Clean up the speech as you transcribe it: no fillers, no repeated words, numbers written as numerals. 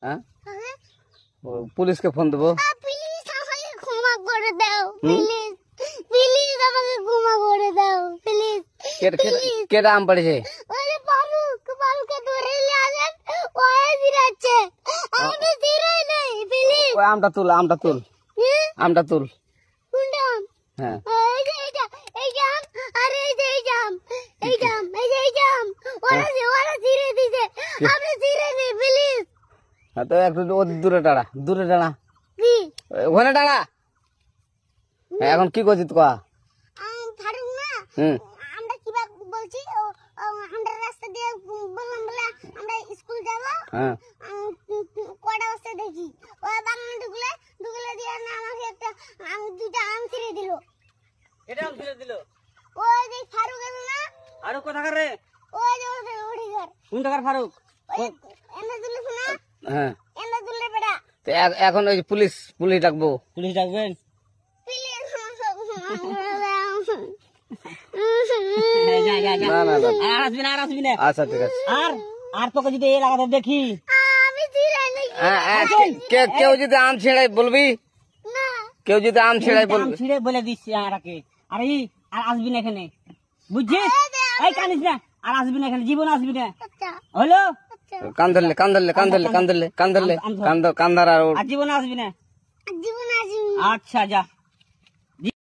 হ্যাঁ পুলিশকে ফোন দেবো। প্লিজ আমাকে ক্ষমা করে দাও, প্লিজ প্লিজ আমাকে ক্ষমা করে দাও, প্লিজ। কেটা আম পড়েছে? ওরে ফারুককে ধরে নিয়ে আসেন, ওই দিরাচ্ছে আমি দিরাই নাই, প্লিজ। ওই আমটা তুল আমটা তুল কোনটা আম? হ্যাঁ এই যে এই জাম, আরে এই যে এই জাম, এই জাম ওরা ধীরে দিছে, আপনি ধীরে নেই প্লিজ। হ্যাঁ তো একটু দূরে টাড়া কি ওখানে টাড়া। এখন কি করছিস তো? ফারুক না, আমরা কিবা বলছি, আমরা রাস্তা দিয়ে বললাম বলে আমরা স্কুল যাব। হ্যাঁ কটা বস্তা দেখি ওই বাগানে ঢুকলে দিয়ে না আমাকে একটা দুটা আম ছিঁড়ে দিল। এটা আম ছিঁড়ে দিল? ওই যে ফারুক এলো না, আর কোথাকার রে? ওই যে ওঠে ঘর। কোন টাকার ফারুক? এনে দিল শোনা, হ্যাঁ এনে দিলে বেটা। তো এখন ওই পুলিশ ডাকবো? পুলিশ ডাকবেন? আচ্ছা ঠিক আছে। আর তোকে যদি এই লাগাতে দেখি, কেউ যদি আম ছিঁড়াই বলবি, কেউ যদি আম ছিঁড়াই বলবি, ছিঁড়ে বলে দিচ্ছি আর আসবি না এখানে, বুঝছিস? এই কানিস না, আর আসবি না এখানে, জীবন আসবি না, হলো? কান ধরলে কান্দার আর জীবন আসবি না। জীবন আসবি। আচ্ছা যা।